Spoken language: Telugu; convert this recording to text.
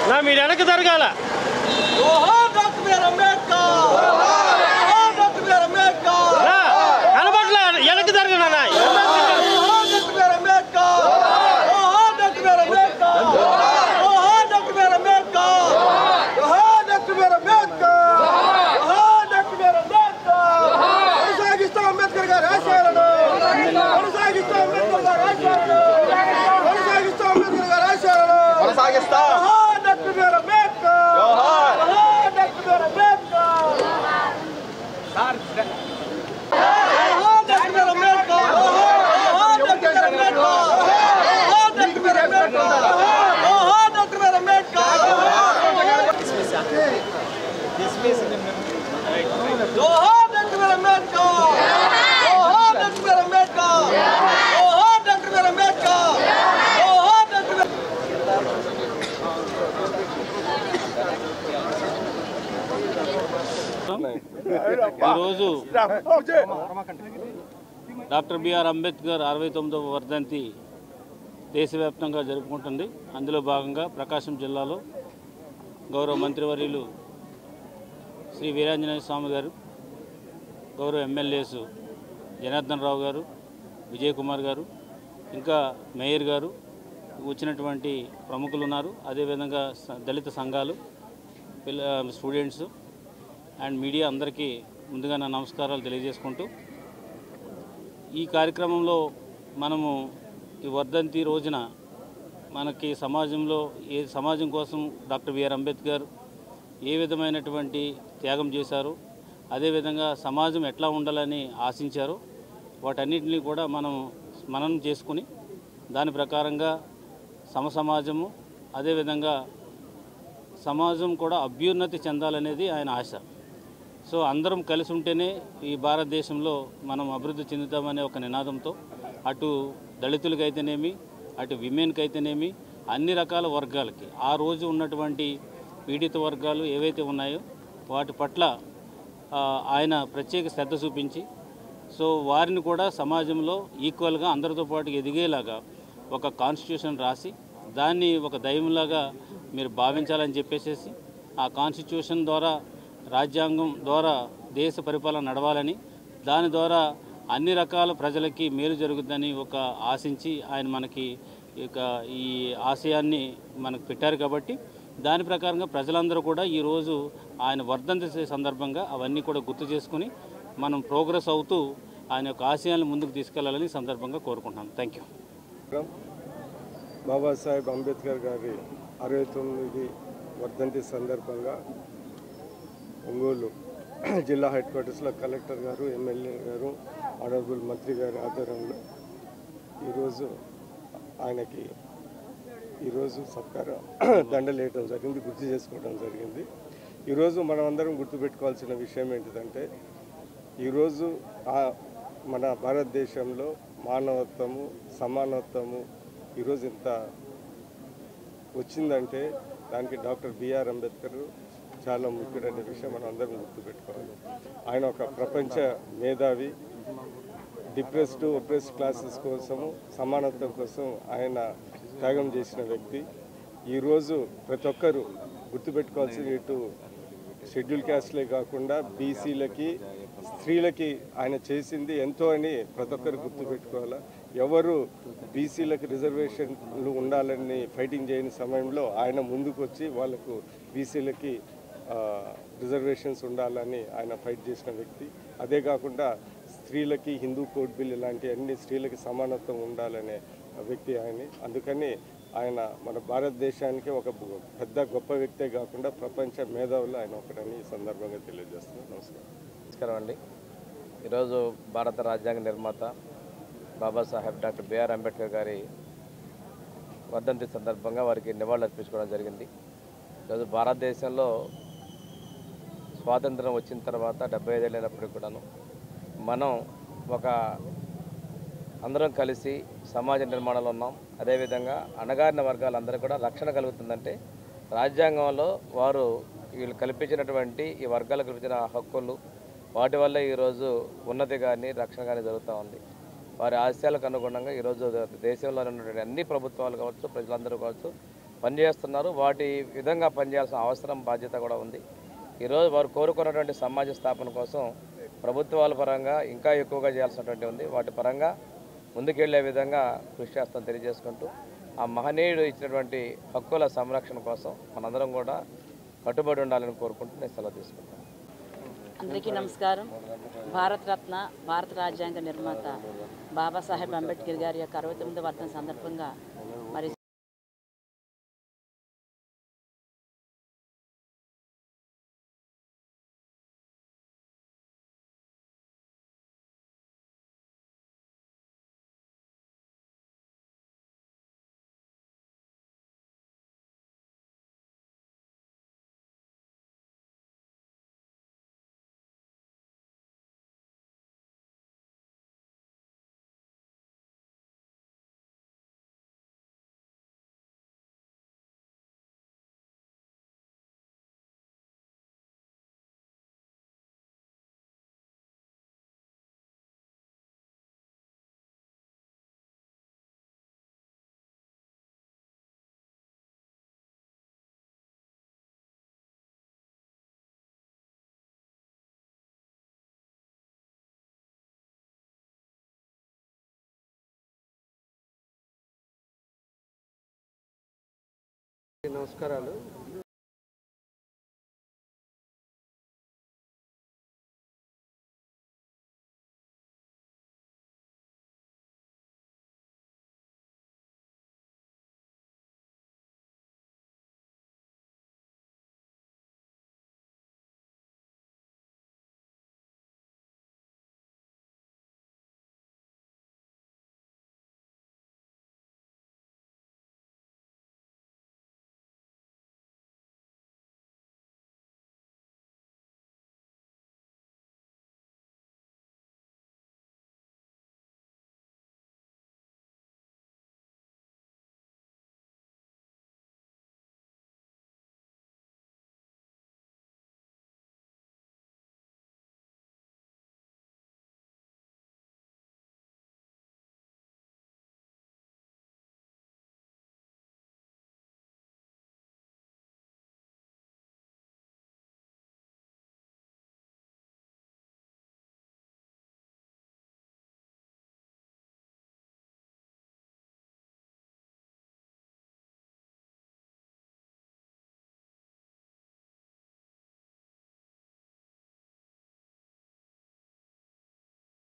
నా మీరు వెనక్కి జరగాల. కనబట్లా వెనక్కి జరగనా. ఈరోజు డాక్టర్ బిఆర్ అంబేద్కర్ 69వ వర్ధంతి దేశవ్యాప్తంగా జరుపుకుంటుంది. అందులో భాగంగా ప్రకాశం జిల్లాలో గౌరవ మంత్రివర్యులు శ్రీ వీరాంజనేయ స్వామి గారు, గౌరవ ఎమ్మెల్యేస్ జనార్దన్ రావు గారు, విజయ్ కుమార్ గారు, ఇంకా మేయర్ గారు, వచ్చినటువంటి ప్రముఖులు ఉన్నారు. అదేవిధంగా దళిత సంఘాలు, స్టూడెంట్స్ అండ్ మీడియా అందరికీ ముందుగా నా నమస్కారాలు తెలియజేసుకుంటూ, ఈ కార్యక్రమంలో మనము ఈ వర్ధంతి రోజున మనకి సమాజం కోసం డాక్టర్ బిఆర్ అంబేద్కర్ ఏ విధమైనటువంటి త్యాగం చేశారు, అదేవిధంగా సమాజం ఎట్లా ఉండాలని ఆశించారో వాటన్నిటిని కూడా మననం చేసుకుని దాని ప్రకారంగా సమాజము, అదేవిధంగా సమాజం కూడా అభ్యున్నతి చెందాలనేది ఆయన ఆశ. సో అందరం కలిసి ఉంటేనే ఈ భారతదేశంలో మనం అభివృద్ధి చెందుతామనే ఒక నినాదంతో అటు దళితులకైతేనేమి, అటు విమెన్కి అయితేనేమి, అన్ని రకాల వర్గాలకి ఆ రోజు ఉన్నటువంటి పీడిత వర్గాలు ఏవైతే ఉన్నాయో వాటి పట్ల ఆయన ప్రత్యేక శ్రద్ధ చూపించి, సో వారిని కూడా సమాజంలో ఈక్వల్గా అందరితో పాటు ఎదిగేలాగా ఒక కాన్స్టిట్యూషన్ రాసి దాన్ని ఒక దైవంలాగా మీరు భావించాలని చెప్పేసి ఆ కాన్స్టిట్యూషన్ ద్వారా, రాజ్యాంగం ద్వారా దేశ పరిపాలన నడవాలని, దాని ద్వారా అన్ని రకాల ప్రజలకి మేలు జరుగుతుందని ఒక ఆశించి ఆయన మనకి ఈ ఆశయాన్ని మనకు పెట్టారు. కాబట్టి దాని ప్రకారంగా ప్రజలందరూ కూడా ఈరోజు ఆయన వర్ధంతి సందర్భంగా అవన్నీ కూడా గుర్తు చేసుకుని మనం ప్రోగ్రెస్ అవుతూ ఆయన యొక్క ఆశయాలను ముందుకు తీసుకెళ్లాలని సందర్భంగా కోరుకుంటున్నాను. Thank you. బాబాసాహెబ్ అంబేద్కర్ గారి 69వ వర్ధంతి సందర్భంగా ఒంగోలు జిల్లా హెడ్ క్వార్టర్స్లో కలెక్టర్ గారు, ఎమ్మెల్యే గారు, ఆనరబుల్ మంత్రి గారి ఆధ్వర్యంలో ఈరోజు ఆయనకి సత్కారం దండలేయడం జరిగింది, గుర్తు చేసుకోవడం జరిగింది. ఈరోజు మనం అందరం గుర్తుపెట్టుకోవాల్సిన విషయం ఏంటిదంటే, ఈరోజు మన భారతదేశంలో మానవత్వము, సమానత్వము ఈరోజు ఇంత వచ్చిందంటే దానికి డాక్టర్ బిఆర్ అంబేద్కర్ చాలా ముఖ్యుడనే విషయం మనం అందరం గుర్తుపెట్టుకోవాలి. ఆయన ఒక ప్రపంచ మేధావి, డిప్రెస్డ్ ఒప్రెస్డ్ క్లాసెస్ కోసము, సమానత్వం కోసం ఆయన త్యాగం చేసిన వ్యక్తి. ఈరోజు ప్రతి ఒక్కరూ గుర్తుపెట్టుకోవాల్సింది, ఇటు షెడ్యూల్ క్యాస్ట్లే కాకుండా బీసీలకి, స్త్రీలకి ఆయన చేసింది ఎంతో అని ప్రతి ఒక్కరు గుర్తుపెట్టుకోవాలి. ఎవరు బీసీలకు రిజర్వేషన్లు ఉండాలని ఫైటింగ్ చేయని సమయంలో ఆయన ముందుకు వచ్చి వాళ్ళకు బీసీలకి రిజర్వేషన్స్ ఉండాలని ఆయన ఫైట్ చేసిన వ్యక్తి. అదే కాకుండా స్త్రీలకి హిందూ కోడ్ బిల్ ఇలాంటి అన్ని స్త్రీలకి సమానత్వం ఉండాలనే వ్యక్తి ఆయన. అందుకని ఆయన మన భారతదేశానికి ఒక పెద్ద గొప్ప వ్యక్తే కాకుండా ప్రపంచ మేధావులు ఆయన ఒకటని ఈ సందర్భంగా తెలియజేస్తున్నాను. నమస్కారం అండి. ఈరోజు భారత రాజ్యాంగ నిర్మాత బాబాసాహెబ్ డాక్టర్ బిఆర్ అంబేద్కర్ గారి వర్ధంతి సందర్భంగా వారికి నివాళులు అర్పించుకోవడం జరిగింది. ఈరోజు భారతదేశంలో స్వాతంత్రం వచ్చిన తర్వాత 75 ఏళ్ళైనప్పటికీ కూడాను మనం ఒక అందరం కలిసి సమాజ నిర్మాణంలో ఉన్నాం. అదేవిధంగా అణగారిన వర్గాలందరూ కూడా రక్షణ కలుగుతుందంటే రాజ్యాంగంలో వారు వీళ్ళు కల్పించినటువంటి ఈ వర్గాలకు కల్పించిన హక్కులు వాటి వల్ల ఈరోజు ఉన్నతి కానీ రక్షణ కానీ జరుగుతూ ఉంది. వారి ఆశయాలకు అనుగుణంగా ఈరోజు దేశంలో ఉన్నటువంటి అన్ని ప్రభుత్వాలు కావచ్చు, ప్రజలందరూ కావచ్చు పనిచేస్తున్నారు. వాటి విధంగా పనిచేయాల్సిన అవసరం, బాధ్యత కూడా ఉంది. ఈరోజు వారు కోరుకున్నటువంటి సమాజ స్థాపన కోసం ప్రభుత్వాల పరంగా ఇంకా ఎక్కువగా చేయాల్సినటువంటి ఉంది. వాటి పరంగా ముందుకెళ్లే విధంగా కృషి చేస్తాం తెలియజేసుకుంటూ, ఆ మహనీయుడు ఇచ్చినటువంటి హక్కుల సంరక్షణ కోసం మనందరం కూడా కట్టుబడి ఉండాలని కోరుకుంటూ నేను సెలవు తీసుకుంటాను. అందరికీ నమస్కారం. భారతరత్న, భారత రాజ్యాంగ నిర్మాత బాబాసాహెబ్ అంబేద్కర్ గారి యొక్క 69వ వర్ధంతి సందర్భంగా మరి నమస్కారాలు.